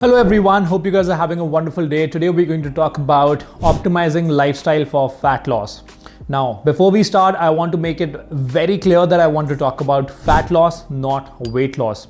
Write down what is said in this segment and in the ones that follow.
Hello everyone, hope you guys are having a wonderful day. Today we're going to talk about optimizing lifestyle for fat loss. Now, before we start, I want to make it very clear that I want to talk about fat loss, not weight loss.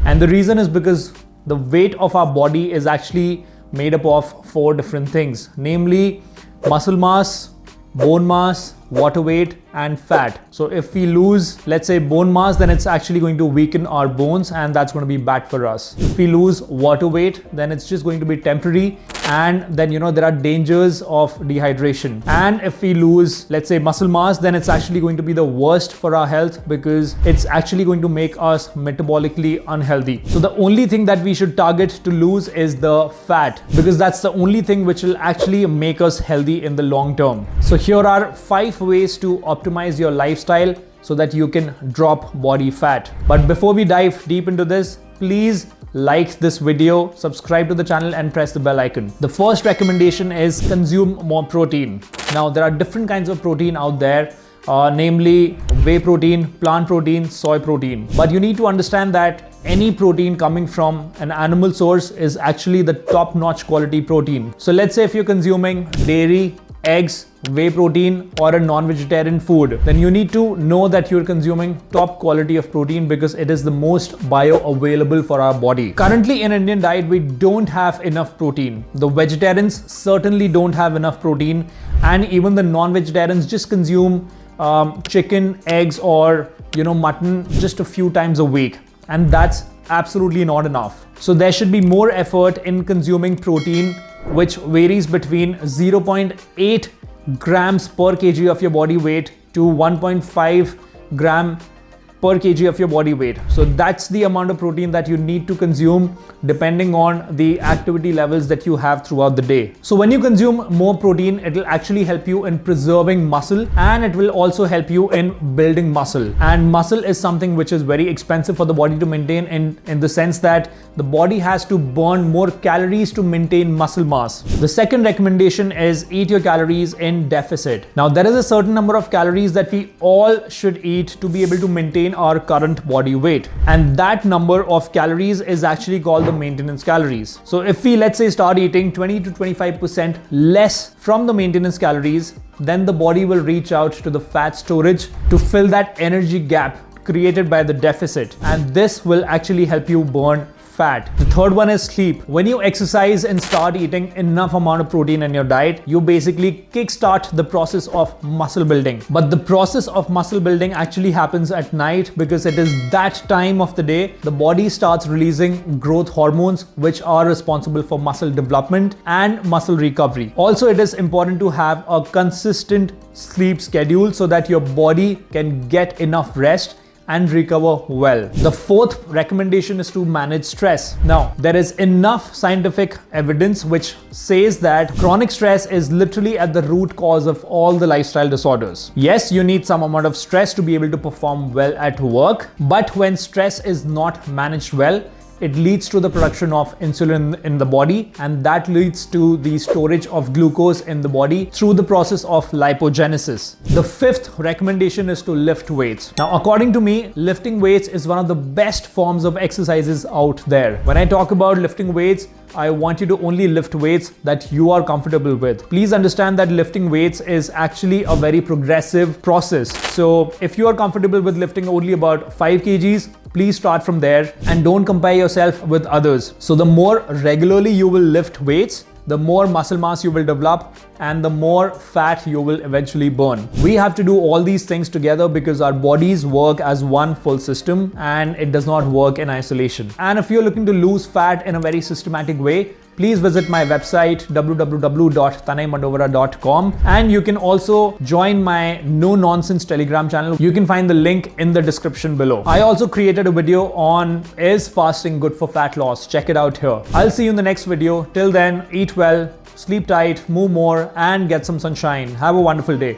And the reason is because the weight of our body is actually made up of 4 different things, namely muscle mass, bone mass, water weight, and fat. So if we lose, let's say, bone mass, then it's actually going to weaken our bones and that's going to be bad for us. If we lose water weight, then it's just going to be temporary, and then there are dangers of dehydration. And if we lose, let's say, muscle mass, then it's actually going to be the worst for our health because it's actually going to make us metabolically unhealthy. So the only thing that we should target to lose is the fat, because that's the only thing which will actually make us healthy in the long term. So here are 5 ways to optimize your lifestyle so that you can drop body fat. But before we dive deep into this, please like this video, subscribe to the channel, and press the bell icon. The first recommendation is consume more protein. Now, there are different kinds of protein out there, namely whey protein, plant protein, soy protein. But you need to understand that any protein coming from an animal source is actually the top-notch quality protein. So let's say if you're consuming dairy, eggs, whey protein, or a non-vegetarian food, then you need to know that you're consuming top quality of protein because it is the most bioavailable for our body. Currently in Indian diet, we don't have enough protein. The vegetarians certainly don't have enough protein, and even the non-vegetarians just consume chicken, eggs, or mutton just a few times a week, and that's absolutely not enough. So there should be more effort in consuming protein, which varies between 0.8 grams per kg of your body weight to 1.5 gram per kg of your body weight. So that's the amount of protein that you need to consume depending on the activity levels that you have throughout the day. So when you consume more protein, it will actually help you in preserving muscle, and it will also help you in building muscle. And muscle is something which is very expensive for the body to maintain in the sense that the body has to burn more calories to maintain muscle mass. The second recommendation is eat your calories in deficit. Now, there is a certain number of calories that we all should eat to be able to maintain our current body weight, and that number of calories is actually called the maintenance calories. So if we, let's say, start eating 20 to 25% less from the maintenance calories, then the body will reach out to the fat storage to fill that energy gap created by the deficit, and this will actually help you burn fat. The third one is sleep. When you exercise and start eating enough amount of protein in your diet, you basically kickstart the process of muscle building. But the process of muscle building actually happens at night because it is that time of the day the body starts releasing growth hormones, which are responsible for muscle development and muscle recovery. Also, it is important to have a consistent sleep schedule so that your body can get enough rest and recover well. The fourth recommendation is to manage stress. Now, there is enough scientific evidence which says that chronic stress is literally at the root cause of all the lifestyle disorders. Yes, you need some amount of stress to be able to perform well at work, but when stress is not managed well, it leads to the production of insulin in the body, and that leads to the storage of glucose in the body through the process of lipogenesis. The fifth recommendation is to lift weights. Now, according to me, lifting weights is one of the best forms of exercises out there. When I talk about lifting weights, I want you to only lift weights that you are comfortable with. Please understand that lifting weights is actually a very progressive process. So if you are comfortable with lifting only about 5 kgs, please start from there and don't compare yourself with others. So the more regularly you will lift weights, the more muscle mass you will develop and the more fat you will eventually burn. We have to do all these things together because our bodies work as one full system and it does not work in isolation. And if you're looking to lose fat in a very systematic way, please visit my website www.tanaymandovara.com, and you can also join my no nonsense Telegram channel. You can find the link in the description below. I also created a video on is fasting good for fat loss? Check it out here. I'll see you in the next video. Till then, eat well, sleep tight, move more, and get some sunshine. Have a wonderful day.